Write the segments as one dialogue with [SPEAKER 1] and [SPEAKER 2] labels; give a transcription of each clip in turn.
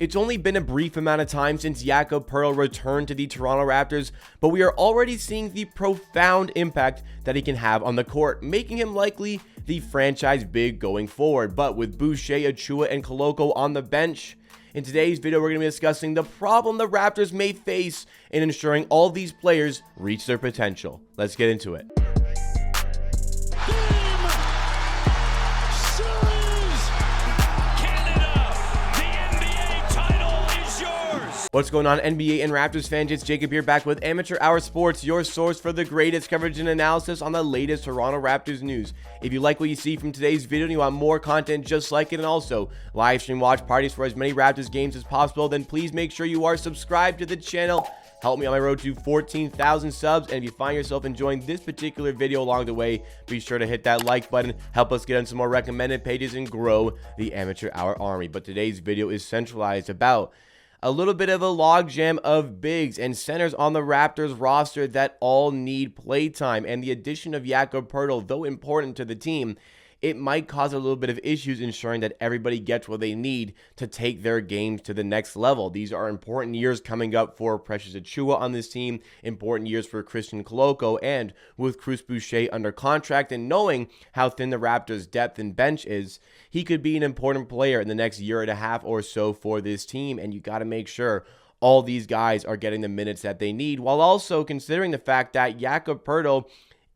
[SPEAKER 1] It's only been a brief amount of time since Jakob Poeltl returned to the Toronto Raptors, but we are already seeing the profound impact that he can have on the court, making him likely the franchise big going forward. But with Boucher, Achiuwa, and Koloko on the bench, in today's video, we're going to be discussing the problem the Raptors may face in ensuring all these players reach their potential. Let's get into it. What's going on, NBA and Raptors fans? It's Jacob here, back with Amateur Hour Sports, your source for the greatest coverage and analysis on the latest Toronto Raptors news. If you like what you see from today's video and you want more content just like it, and also live stream watch parties for as many Raptors games as possible, then please make sure you are subscribed to the channel. Help me on my road to 14,000 subs, and if you find yourself enjoying this particular video along the way, be sure to hit that like button, help us get on some more recommended pages and grow the Amateur Hour army. But today's video is centralized about a little bit of a logjam of bigs and centers on the Raptors roster that all need playtime, and the addition of Jakob Poeltl, though important to the team, it might cause a little bit of issues ensuring that everybody gets what they need to take their games to the next level. These are important years coming up for Precious Achiuwa on this team, important years for Christian Koloko, and with Chris Boucher under contract and knowing how thin the Raptors' depth and bench is, he could be an important player in the next year and a half or so for this team, and you got to make sure all these guys are getting the minutes that they need, while also considering the fact that Jakob Poeltl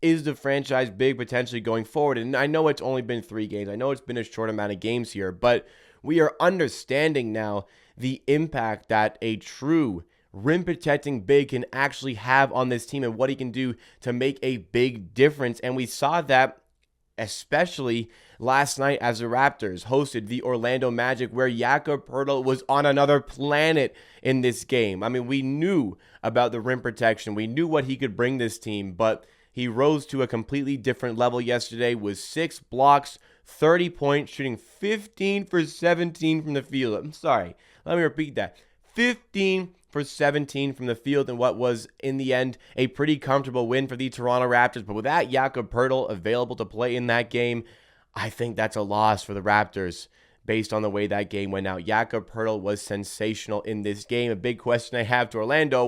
[SPEAKER 1] is the franchise big potentially going forward. And I know it's only been 3 games. I know it's been a short amount of games here, but we are understanding now the impact that a true rim protecting big can actually have on this team and what he can do to make a big difference. And we saw that especially last night as the Raptors hosted the Orlando Magic, where Jakob Poeltl was on another planet in this game. I mean, we knew about the rim protection. We knew what he could bring this team, but he rose to a completely different level yesterday with 6 blocks, 30 points, shooting 15 for 17 from the field. I'm sorry, let me repeat that. 15 for 17 from the field in what was, in the end, a pretty comfortable win for the Toronto Raptors. But with that Jakob Poeltl available to play in that game, I think that's a loss for the Raptors based on the way that game went out. Jakob Poeltl was sensational in this game. A big question I have to Orlando,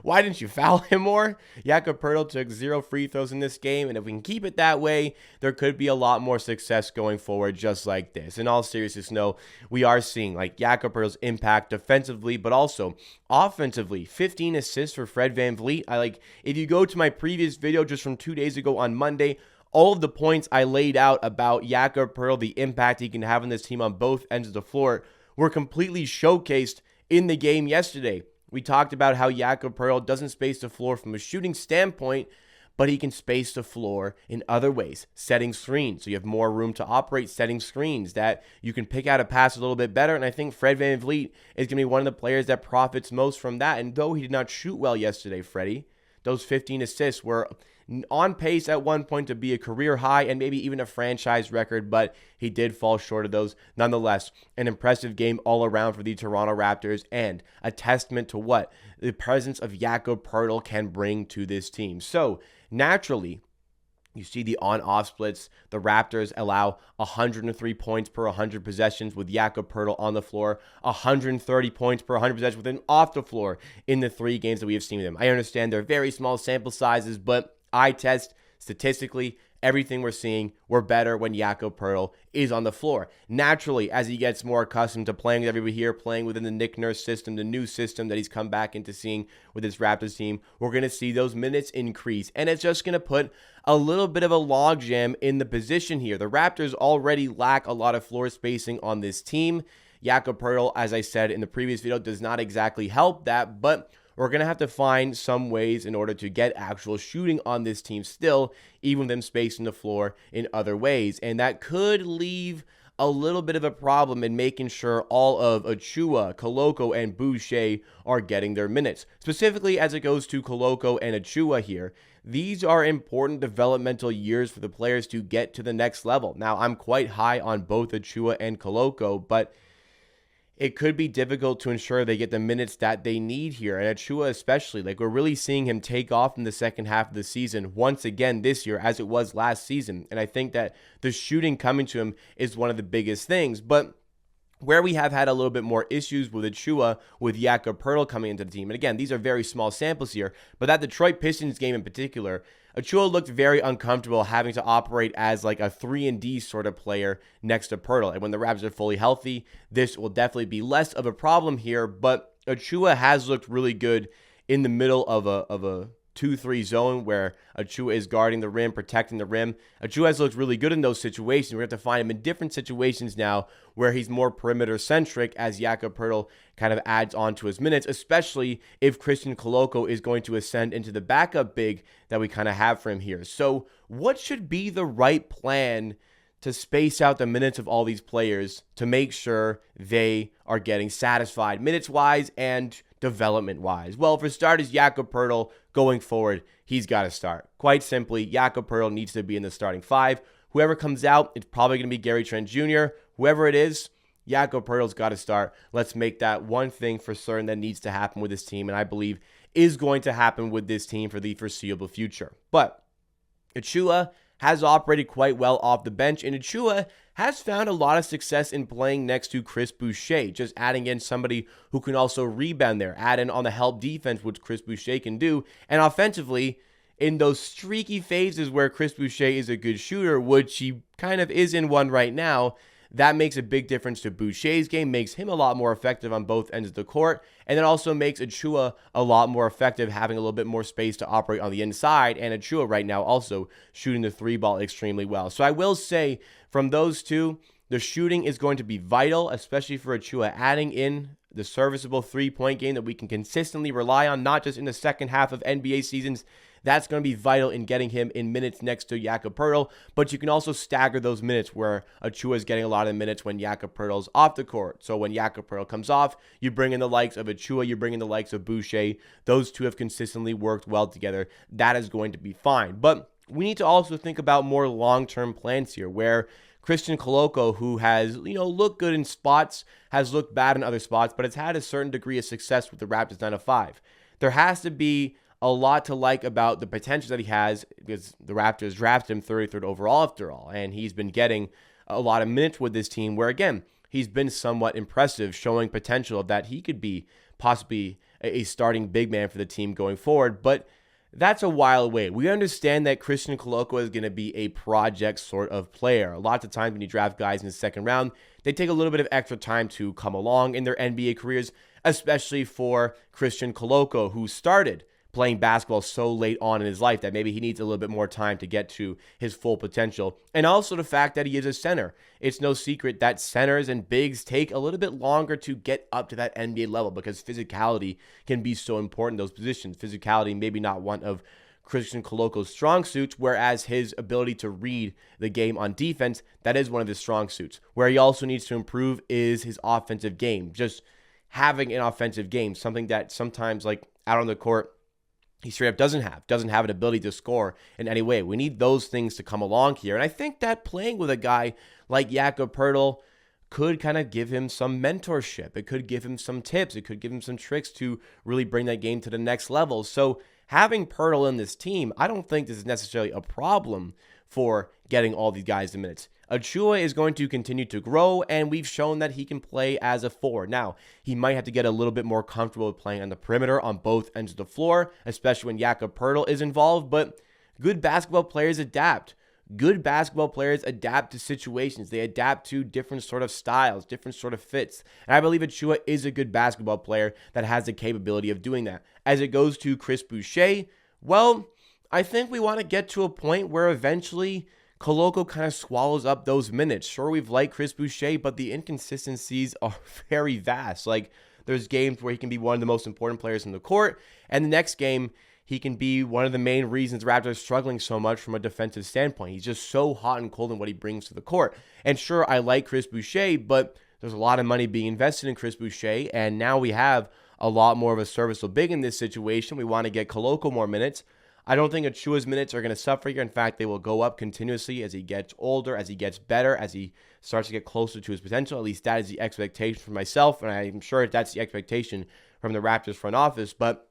[SPEAKER 1] why didn't you foul him more? Jakob Poeltl took 0 free throws in this game, and if we can keep it that way, there could be a lot more success going forward just like this. In all seriousness, no, we are seeing like Jakob Poeltl's impact defensively, but also offensively. 15 assists for Fred VanVleet. If you go to my previous video just from 2 days ago on Monday, all of the points I laid out about Jakob Poeltl, the impact he can have on this team on both ends of the floor, were completely showcased in the game yesterday. We talked about how Jakob Poeltl doesn't space the floor from a shooting standpoint, but he can space the floor in other ways, setting screens. So you have more room to operate setting screens that you can pick out a pass a little bit better. And I think Fred VanVleet is going to be one of the players that profits most from that. And though he did not shoot well yesterday, Freddie, those 15 assists were on pace at one point to be a career high and maybe even a franchise record, but he did fall short of those. Nonetheless, an impressive game all around for the Toronto Raptors and a testament to what the presence of Jakob Poeltl can bring to this team. So naturally, you see the on-off splits. The Raptors allow 103 points per 100 possessions with Jakob Poeltl on the floor, 130 points per 100 possessions with him off the floor in the 3 games that we have seen with him. I understand they're very small sample sizes, but eye test, statistically, everything we're seeing, we're better when Jakob Poeltl is on the floor. Naturally, as he gets more accustomed to playing with everybody here, playing within the Nick Nurse system, the new system that he's come back into seeing with his Raptors team, we're going to see those minutes increase. And it's just going to put a little bit of a logjam in the position here. The Raptors already lack a lot of floor spacing on this team. Jakob Poeltl, as I said in the previous video, does not exactly help that, but we're going to have to find some ways in order to get actual shooting on this team still, even with them spacing the floor in other ways. And that could leave a little bit of a problem in making sure all of Achiuwa, Koloko, and Boucher are getting their minutes. Specifically as it goes to Koloko and Achiuwa here, these are important developmental years for the players to get to the next level. Now, I'm quite high on both Achiuwa and Koloko, but it could be difficult to ensure they get the minutes that they need here. And Achiuwa especially, we're really seeing him take off in the second half of the season once again this year as it was last season. And I think that the shooting coming to him is one of the biggest things. But Where we have had a little bit more issues with Achiuwa, with Jakob Poeltl coming into the team. And again, these are very small samples here, but that Detroit Pistons game in particular, Achiuwa looked very uncomfortable having to operate as like a 3-and-D sort of player next to Poeltl. And when the Raptors are fully healthy, this will definitely be less of a problem here. But Achiuwa has looked really good in the middle of a 2-3 zone where Achiuwa is guarding the rim, protecting the rim. Achiuwa has looked really good in those situations. We're going to have to find him in different situations now where he's more perimeter-centric as Jakob Poeltl kind of adds on to his minutes, especially if Christian Koloko is going to ascend into the backup big that we kind of have for him here. So what should be the right plan to space out the minutes of all these players to make sure they are getting satisfied minutes-wise and development-wise? Well, for starters, Jakob Poeltl going forward, he's got to start. Quite simply, Jakob Poeltl needs to be in the starting five. Whoever comes out, it's probably going to be Gary Trent Jr. Whoever it is, Jakob Poeltl's got to start. Let's make that one thing for certain that needs to happen with this team, and I believe is going to happen with this team for the foreseeable future. But Achiuwa has operated quite well off the bench, and Achiuwa has found a lot of success in playing next to Chris Boucher, just adding in somebody who can also rebound there, add in on the help defense, which Chris Boucher can do, and offensively, in those streaky phases where Chris Boucher is a good shooter, which he kind of is in one right now, that makes a big difference to Boucher's game, makes him a lot more effective on both ends of the court, and then also makes Achiuwa a lot more effective, having a little bit more space to operate on the inside, and Achiuwa right now also shooting the three ball extremely well. So I will say, from those two, the shooting is going to be vital, especially for Achiuwa, adding in the serviceable three-point game that we can consistently rely on, not just in the second half of NBA seasons. That's going to be vital in getting him in minutes next to Jakob Poeltl, but you can also stagger those minutes where Achiuwa is getting a lot of minutes when Jakob Poeltl's off the court. So when Jakob Poeltl comes off, you bring in the likes of Achiuwa, you bring in the likes of Boucher. Those two have consistently worked well together. That is going to be fine. But we need to also think about more long-term plans here, where Christian Koloko, who has, looked good in spots, has looked bad in other spots, but has had a certain degree of success with the Raptors 9-5. There has to be a lot to like about the potential that he has, because the Raptors drafted him 33rd overall after all, and he's been getting a lot of minutes with this team where, again, he's been somewhat impressive, showing potential that he could be possibly a starting big man for the team going forward, but that's a while away. We understand that Christian Koloko is going to be a project sort of player. A lot of times when you draft guys in the second round, they take a little bit of extra time to come along in their NBA careers, especially for Christian Koloko, who started playing basketball so late on in his life that maybe he needs a little bit more time to get to his full potential. And also the fact that he is a center. It's no secret that centers and bigs take a little bit longer to get up to that NBA level because physicality can be so important in those positions. Physicality maybe not one of Christian Koloko's strong suits, whereas his ability to read the game on defense, that is one of his strong suits. Where he also needs to improve is his offensive game. Just having an offensive game, something that sometimes, like out on the court, he straight up doesn't have an ability to score in any way. We need those things to come along here. And I think that playing with a guy like Jakob Poeltl could kind of give him some mentorship. It could give him some tips. It could give him some tricks to really bring that game to the next level. So having Poeltl in this team, I don't think this is necessarily a problem for getting all these guys the minutes. Achiuwa is going to continue to grow, and we've shown that he can play as a forward. Now, he might have to get a little bit more comfortable with playing on the perimeter on both ends of the floor, especially when Jakob Poeltl is involved, but good basketball players adapt. Good basketball players adapt to situations. They adapt to different sort of styles, different sort of fits. And I believe Achiuwa is a good basketball player that has the capability of doing that. As it goes to Chris Boucher, well, I think we want to get to a point where eventually Koloko kind of swallows up those minutes. Sure, we've liked Chris Boucher, but the inconsistencies are very vast. Like, there's games where he can be one of the most important players in the court, and the next game, he can be one of the main reasons Raptors are struggling so much from a defensive standpoint. He's just so hot and cold in what he brings to the court. And sure, I like Chris Boucher, but there's a lot of money being invested in Chris Boucher, and now we have a lot more of a serviceable big in this situation. We want to get Koloko more minutes. I don't think Achiuwa's minutes are going to suffer here. In fact, they will go up continuously as he gets older, as he gets better, as he starts to get closer to his potential. At least that is the expectation for myself, and I'm sure that's the expectation from the Raptors front office. But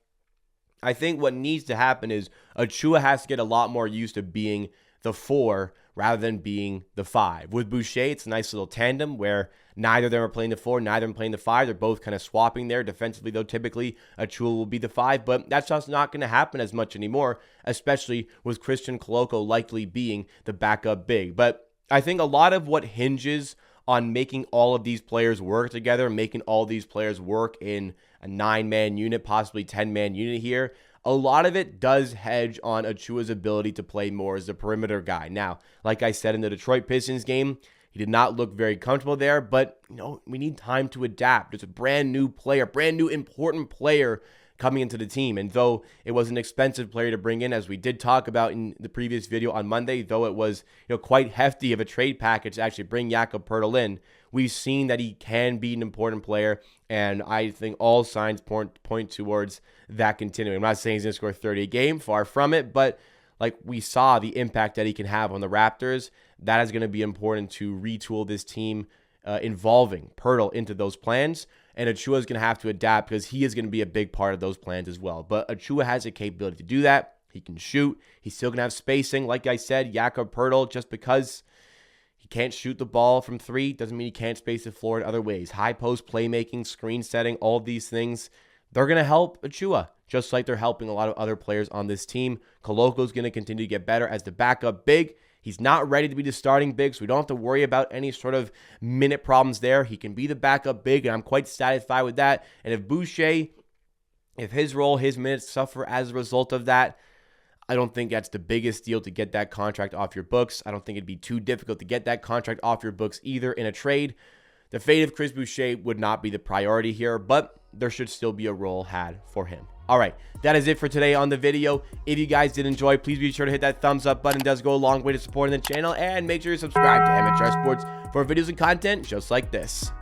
[SPEAKER 1] I think what needs to happen is Achiuwa has to get a lot more used to being the 4 rather than being the 5. With Boucher, it's a nice little tandem where neither of them are playing the 4, neither of them playing the 5. They're both kind of swapping there. Defensively, though, typically Achiuwa will be the 5, but that's just not going to happen as much anymore, especially with Christian Koloko likely being the backup big. But I think a lot of what hinges on making all of these players work together, making all these players work in a 9-man unit, possibly 10-man unit here, a lot of it does hedge on Achiuwa's ability to play more as a perimeter guy. Now, like I said in the Detroit Pistons game, he did not look very comfortable there, but we need time to adapt. It's a brand new player, brand new important player coming into the team. And though it was an expensive player to bring in, as we did talk about in the previous video on Monday, though it was quite hefty of a trade package to actually bring Jakob Poeltl in, we've seen that he can be an important player, and I think all signs point towards that continuing. I'm not saying he's going to score 30 a game, far from it, but like we saw the impact that he can have on the Raptors, that is going to be important to retool this team, involving Poeltl into those plans. And Achiuwa is going to have to adapt because he is going to be a big part of those plans as well. But Achiuwa has the capability to do that. He can shoot. He's still going to have spacing. Like I said, Jakob Poeltl, just because he can't shoot the ball from 3 doesn't mean he can't space the floor in other ways. High post playmaking, screen setting, all of these things, they're going to help Achiuwa, just like they're helping a lot of other players on this team. Koloko is going to continue to get better as the backup big. He's not ready to be the starting big, so we don't have to worry about any sort of minute problems there. He can be the backup big, and I'm quite satisfied with that. And if Boucher, if his role, his minutes suffer as a result of that, I don't think that's the biggest deal to get that contract off your books. I don't think it'd be too difficult to get that contract off your books either in a trade. The fate of Chris Boucher would not be the priority here, but there should still be a role had for him. All right, that is it for today on the video. If you guys did enjoy, please be sure to hit that thumbs up button. It does go a long way to supporting the channel, and make sure you subscribe to MHR Sports for videos and content just like this.